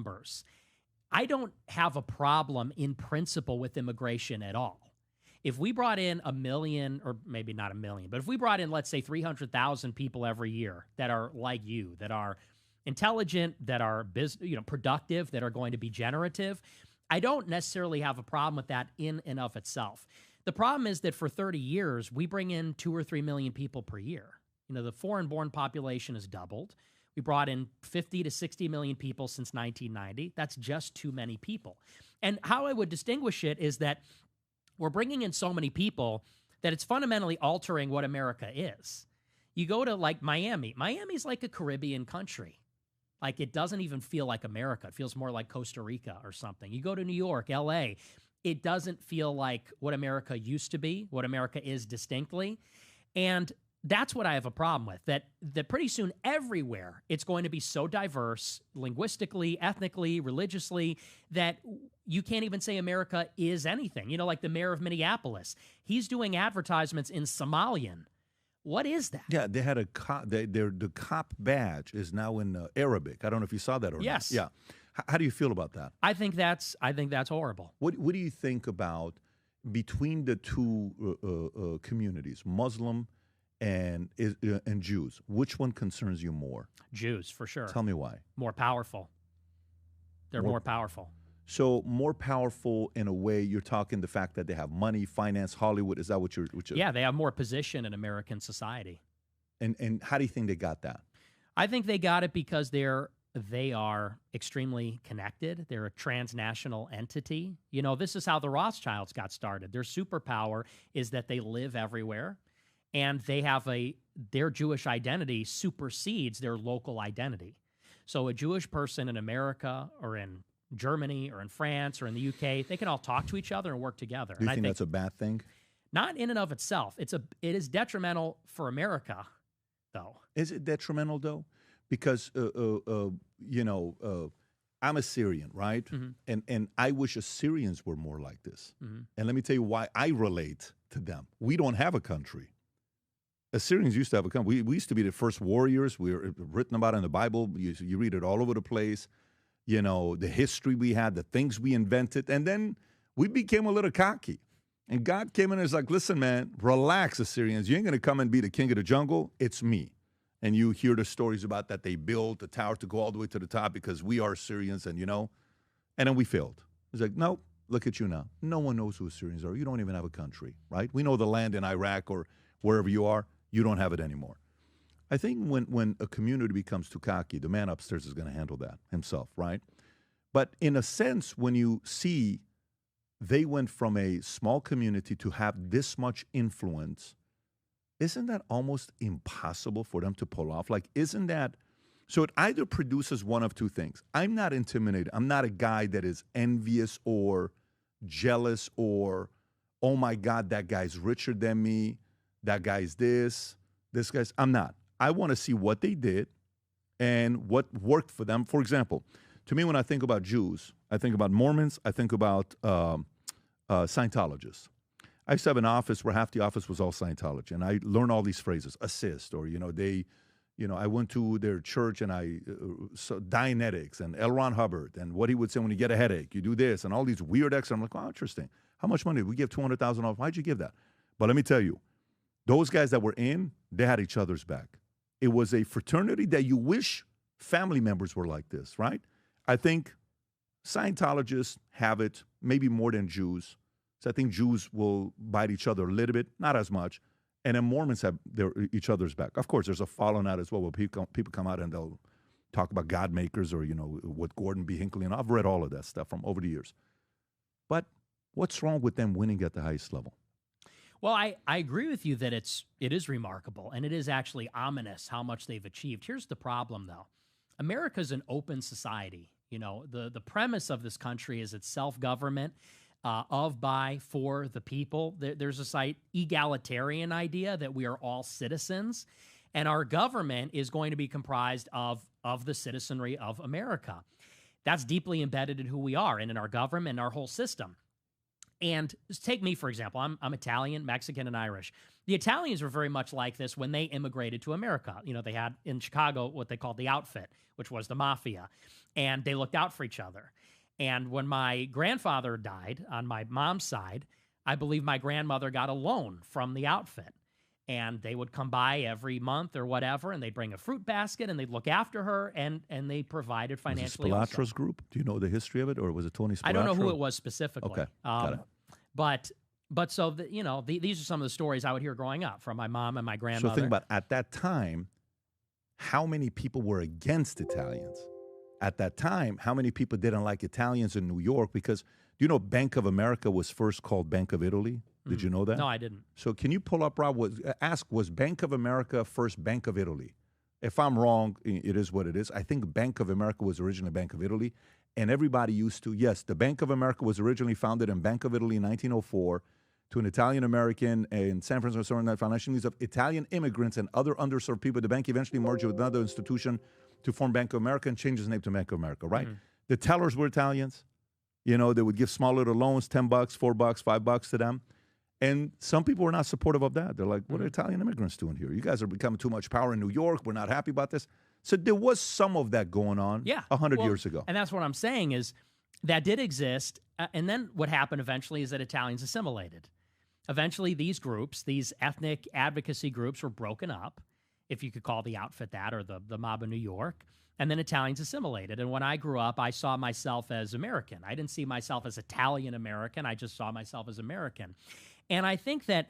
numbers. I don't have a problem in principle with immigration at all. If we brought in a million, or maybe not a million, but if we brought in, let's say, 300,000 people every year that are like you, that are intelligent, that are productive, that are going to be generative, I don't necessarily have a problem with that in and of itself. The problem is that for 30 years, we bring in 2 or 3 million people per year. The foreign-born population has doubled. We brought in 50 to 60 million people since 1990. That's just too many people. And how I would distinguish it is that we're bringing in so many people that it's fundamentally altering what America is. You go to like Miami. Miami's like a Caribbean country. Like it doesn't even feel like America. It feels more like Costa Rica or something. You go to New York, LA. It doesn't feel like what America used to be, what America is distinctly. And that's what I have a problem with, that pretty soon everywhere it's going to be so diverse linguistically, ethnically, religiously, that you can't even say America is anything. Like the mayor of Minneapolis, he's doing advertisements in Somalian. What is that? Yeah, they had the cop badge is now in Arabic. I don't know if you saw that or yes. not. Yeah. How do you feel about that? I think that's horrible. What do you think about between the two communities, Muslim and Jews? Which one concerns you more? Jews, for sure. Tell me why. More powerful. They're more powerful. So more powerful in a way, you're talking the fact that they have money, finance, Hollywood. Is that what you're Yeah, they have more position in American society. And how do you think they got that? I think they got it because they are extremely connected. They're a transnational entity. This is how the Rothschilds got started. Their superpower is that they live everywhere. And they have their Jewish identity supersedes their local identity. So a Jewish person in America or in Germany or in France or in the UK, they can all talk to each other and work together. Do you think that's a bad thing? Not in and of itself. It is detrimental for America, though. Is it detrimental, though? Because, I'm a Syrian, right? Mm-hmm. And I wish Assyrians were more like this. Mm-hmm. And let me tell you why I relate to them. We don't have a country. Assyrians used to have a country. We used to be the first warriors. We were written about in the Bible. You read it all over the place. The history we had, the things we invented. And then we became a little cocky. And God came in and was like, listen, man, relax, Assyrians. You ain't going to come and be the king of the jungle. It's me. And you hear the stories about that they built the tower to go all the way to the top because we are Assyrians and, and then we failed. It's like, no, look at you now. No one knows who Assyrians are. You don't even have a country, right? We know the land in Iraq or wherever you are. You don't have it anymore. I think when a community becomes too cocky, the man upstairs is going to handle that himself, right? But in a sense, when you see they went from a small community to have this much influence, isn't that almost impossible for them to pull off? Like, isn't that? So it either produces one of two things. I'm not intimidated. I'm not a guy that is envious or jealous or, oh my God, that guy's richer than me. That guy's this guy's, I'm not. I want to see what they did and what worked for them. For example, to me, when I think about Jews, I think about Mormons, I think about Scientologists. I used to have an office where half the office was all Scientology, and I learned all these phrases, assist, or, I went to their church and Dianetics and L. Ron Hubbard and what he would say when you get a headache, you do this, and all these weird extras. I'm like, oh, interesting. How much money did we give? $200,000. Why'd you give that? But let me tell you, those guys that were in, they had each other's back. It was a fraternity that you wish family members were like this, right? I think Scientologists have it maybe more than Jews. So I think Jews will bite each other a little bit, not as much. And then Mormons have each other's back. Of course, there's a fallout out as well where people come out and they'll talk about God makers or, what Gordon B. Hinckley. And I've read all of that stuff from over the years. But what's wrong with them winning at the highest level? Well, I agree with you that it is remarkable, and it is actually ominous how much they've achieved. Here's the problem, though. America's an open society. The premise of this country is it's self-government, of, by, for the people. There's a egalitarian idea that we are all citizens, and our government is going to be comprised of the citizenry of America. That's deeply embedded in who we are and in our government and our whole system. And take me, for example. I'm Italian, Mexican, and Irish. The Italians were very much like this when they immigrated to America. You know, they had in Chicago what they called the outfit, which was the mafia, and they looked out for each other. And when my grandfather died on my mom's side, I believe my grandmother got a loan from the outfit. And they would come by every month or whatever, and they'd bring a fruit basket, and they'd look after her, and they provided financially. Was it Spilatra's group? Do you know the history of it, or was it Tony Spilatra? I don't know who it was specifically. Okay, got it. But so, these are some of the stories I would hear growing up from my mom and my grandmother. So think about, at that time, how many people were against Italians? At that time, how many people didn't like Italians in New York? Because, do you know Bank of America was first called Bank of Italy? Did you know that? No, I didn't. So can you pull up, Rob, was Bank of America first Bank of Italy? If I'm wrong, it is what it is. I think Bank of America was originally Bank of Italy, and everybody used to, yes, the Bank of America was originally founded in Bank of Italy in 1904 to an Italian-American in San Francisco, the financial needs of Italian immigrants and other underserved people. The bank eventually merged with another institution to form Bank of America and changed its name to Bank of America, right? Mm-hmm. The tellers were Italians. You know, they would give small little loans, $10, $4, $5 to them. And some people were not supportive of that. They're like, what are Italian immigrants doing here? You guys are becoming too much power in New York. We're not happy about this. So there was some of that going on 100 years ago. And that's what I'm saying is that did exist. And then what happened eventually is that Italians assimilated. Eventually, these groups, these ethnic advocacy groups were broken up, if you could call the outfit that, or the mob of New York. And then Italians assimilated. And when I grew up, I saw myself as American. I didn't see myself as Italian-American. I just saw myself as American. And I think that,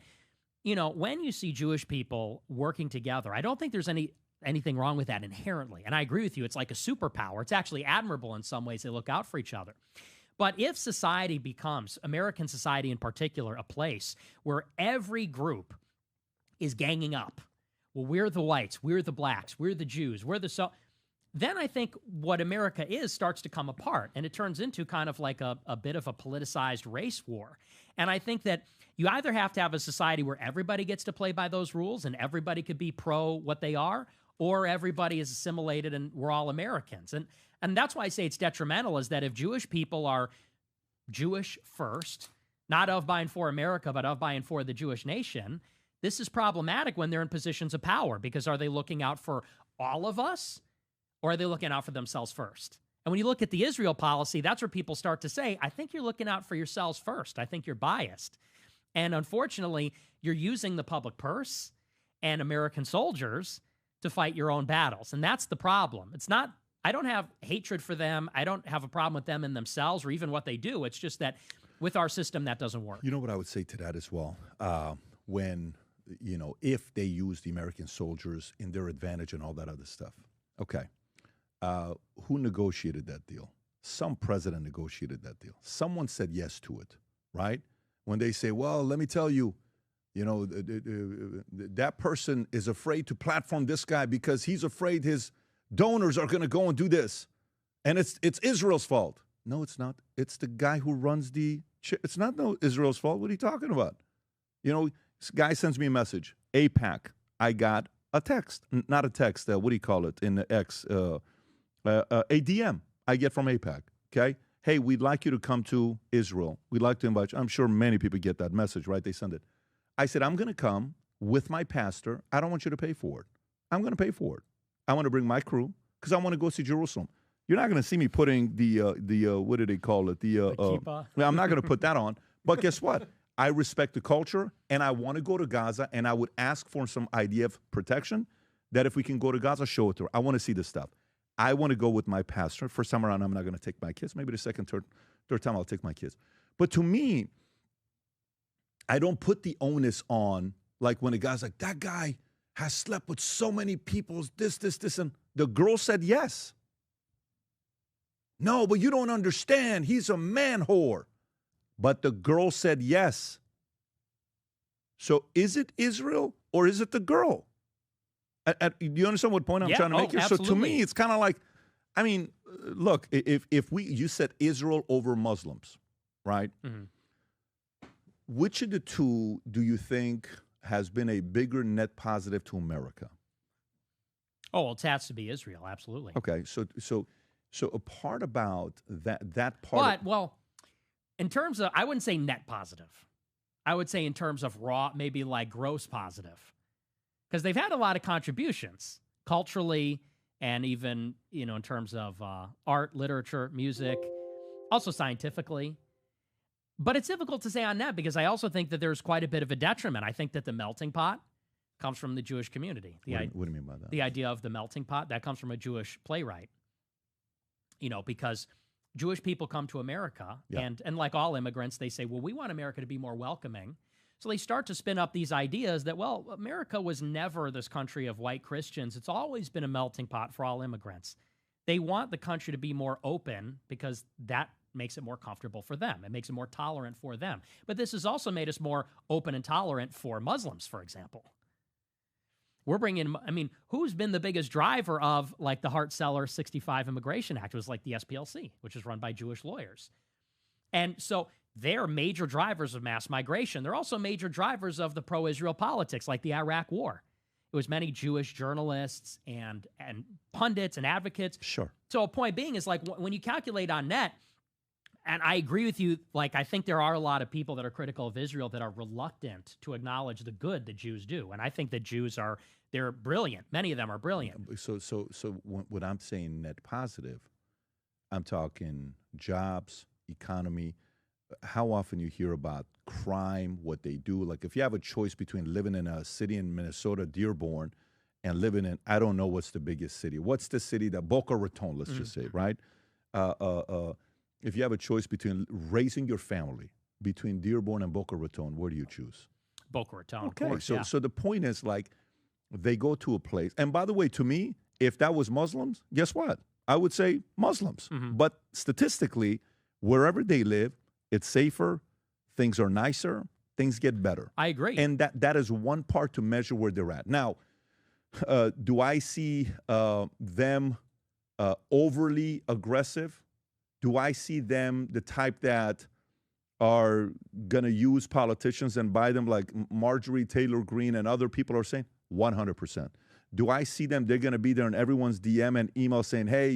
you know, when you see Jewish people working together, I don't think there's anything wrong with that inherently. And I agree with you. It's like a superpower. It's actually admirable in some ways. They look out for each other. But if society becomes, American society in particular, a place where every group is ganging up, well, we're the whites, we're the blacks, we're the Jews, then I think what America is starts to come apart, and it turns into kind of like a bit of a politicized race war. And I think that you either have to have a society where everybody gets to play by those rules and everybody could be pro what they are, or everybody is assimilated and we're all Americans. And that's why I say it's detrimental, is that if Jewish people are Jewish first, not of, by, and for America, but of, by, and for the Jewish nation, this is problematic when they're in positions of power, because are they looking out for all of us, or are they looking out for themselves first? And when you look at the Israel policy, that's where people start to say, I think you're looking out for yourselves first. I think you're biased. And unfortunately, you're using the public purse and American soldiers to fight your own battles. And that's the problem. It's not, I don't have hatred for them. I don't have a problem with them in themselves or even what they do. It's just that with our system, that doesn't work. You know what I would say to that as well? When, you know, if they use the American soldiers in their advantage and all that other stuff. Okay. Who negotiated that deal? Some president negotiated that deal. Someone said yes to it, right? When they say, well, let me tell you, you know, that person is afraid to platform this guy because he's afraid his donors are going to go and do this. And it's Israel's fault. No, it's not. It's the guy who runs it's not Israel's fault. What are you talking about? You know, this guy sends me a message. AIPAC. I got a text. Not a text. What do you call it in the X? A DM I get from AIPAC, okay? Hey, we'd like you to come to Israel. We'd like to invite you. I'm sure many people get that message, right? They send it. I said, I'm going to come with my pastor. I don't want you to pay for it. I'm going to pay for it. I want to bring my crew because I want to go see Jerusalem. You're not going to see me putting the what do they call it? The kippah. I'm not going to put that on. But guess what? I respect the culture, and I want to go to Gaza, and I would ask for some idea of protection that if we can go to Gaza, show it to her. I want to see this stuff. I want to go with my pastor. First time around, I'm not going to take my kids. Maybe the second, third time, I'll take my kids. But to me, I don't put the onus on, like when a guy's like, that guy has slept with so many people, this, and the girl said yes. No, but you don't understand. He's a man whore. But the girl said yes. So is it Israel or is it the girl? Do you understand what point I'm trying to make here? Absolutely. So to me, it's kind of like, I mean, look, if you said Israel over Muslims, right? Mm-hmm. Which of the two do you think has been a bigger net positive to America? Oh, well, it has to be Israel, absolutely. Okay, so a part about that part. But, well, In terms of, I wouldn't say net positive. I would say in terms of raw, maybe like gross positive. Because they've had a lot of contributions culturally and even, in terms of art, literature, music, also scientifically. But it's difficult to say on net because I also think that there's quite a bit of a detriment. I think that the melting pot comes from the Jewish community. What do you mean by that? The idea of the melting pot, that comes from a Jewish playwright. Because Jewish people come to America, and like all immigrants, they say, well, we want America to be more welcoming. So they start to spin up these ideas that, well, America was never this country of white Christians. It's always been a melting pot for all immigrants. They want the country to be more open because that makes it more comfortable for them. It makes it more tolerant for them. But this has also made us more open and tolerant for Muslims, for example. We're bringing, who's been the biggest driver of like the Hart-Celler 65 Immigration Act? It was like the SPLC, which is run by Jewish lawyers. And so they're major drivers of mass migration. They're also major drivers of the pro-Israel politics, like the Iraq War. It was many Jewish journalists and pundits and advocates. Sure. So a point being is like when you calculate on net, and I agree with you, like I think there are a lot of people that are critical of Israel that are reluctant to acknowledge the good that Jews do. And I think that they're brilliant. Many of them are brilliant. So when I'm saying net positive, I'm talking jobs, economy. How often you hear about crime, what they do. Like if you have a choice between living in a city in Minnesota, Dearborn, and living in, I don't know what's the biggest city. What's the city that, Boca Raton, let's just say, right? If you have a choice between raising your family between Dearborn and Boca Raton, where do you choose? Boca Raton, okay, of course, so the point is like they go to a place. And by the way, to me, if that was Muslims, guess what? I would say Muslims. Mm-hmm. But statistically, wherever they live, it's safer, things are nicer, things get better. I agree. And that is one part to measure where they're at. Now, do I see them overly aggressive? Do I see them the type that are going to use politicians and buy them like Marjorie Taylor Greene and other people are saying? 100%. Do I see them, they're going to be there in everyone's DM and email saying, hey,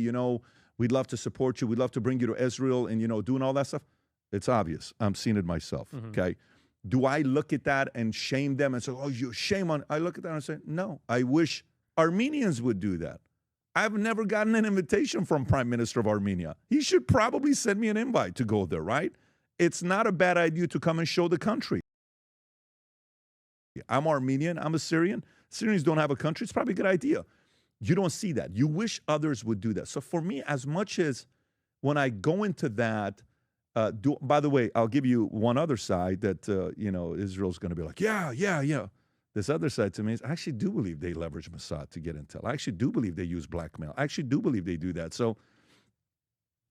we'd love to support you. We'd love to bring you to Israel and, doing all that stuff? It's obvious. I'm seeing it myself, okay? Do I look at that and shame them and say, oh, shame on? I look at that and say, no, I wish Armenians would do that. I've never gotten an invitation from Prime Minister of Armenia. He should probably send me an invite to go there, right? It's not a bad idea to come and show the country. I'm Armenian. I'm a Syrian. Syrians don't have a country. It's probably a good idea. You don't see that. You wish others would do that. So for me, as much as when I go into that, by the way, I'll give you one other side that, Israel's going to be like, yeah. This other side to me is I actually do believe they leverage Mossad to get intel. I actually do believe they use blackmail. I actually do believe they do that. So,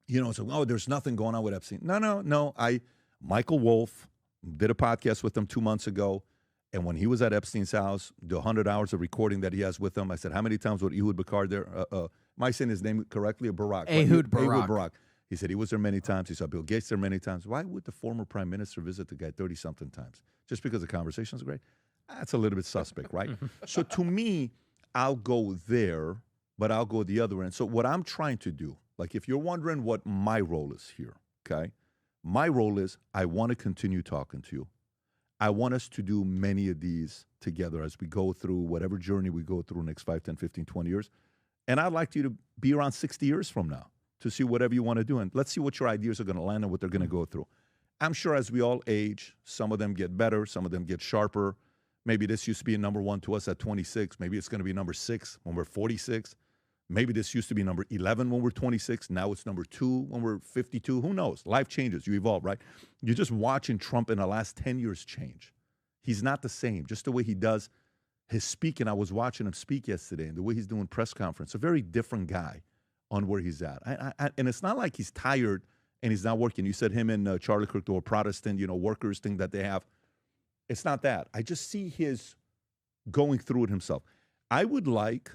there's nothing going on with Epstein. No. Michael Wolff did a podcast with him 2 months ago. And when he was at Epstein's house, the 100 hours of recording that he has with him, I said, how many times was Ehud Barak there? Am I saying his name correctly? Or Barak? Ehud Barak. Ehud Barak. He said he was there many times. He saw Bill Gates there many times. Why would the former prime minister visit the guy 30-something times? Just because the conversations are great? That's a little bit suspect, right? So to me, I'll go there, but I'll go the other end. So what I'm trying to do, like if you're wondering what my role is here, okay? My role is I want to continue talking to you. I want us to do many of these together as we go through whatever journey we go through next 5, 10, 15, 20 years. And I'd like you to be around 60 years from now to see whatever you want to do. And let's see what your ideas are going to land and what they're going to go through. I'm sure as we all age, some of them get better, some of them get sharper. Maybe this used to be a number 1 to us at 26. Maybe it's going to be number 6 when we're 46. Maybe this used to be number 11 when we're 26. Now it's number 2 when we're 52. Who knows? Life changes. You evolve, right? You're just watching Trump in the last 10 years change. He's not the same. Just the way he does his speaking. I was watching him speak yesterday, and the way he's doing press conference. A very different guy on where he's at. And it's not like he's tired and he's not working. You said him and Charlie Kirk, the Protestant, workers thing that they have. It's not that. I just see his going through it himself. I would like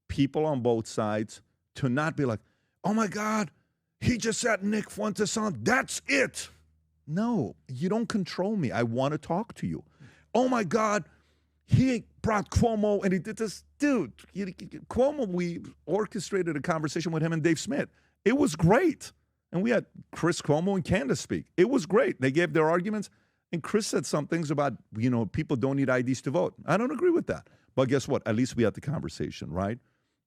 people on both sides to not be like, oh, my God, he just had Nick Fuentes on. That's it. No, you don't control me. I want to talk to you. Oh, my God, he brought Cuomo and he did this. Dude, Cuomo, we orchestrated a conversation with him and Dave Smith. It was great. And we had Chris Cuomo and Candace speak. It was great. They gave their arguments. And Chris said some things about, people don't need IDs to vote. I don't agree with that. But guess what? At least we had the conversation, right?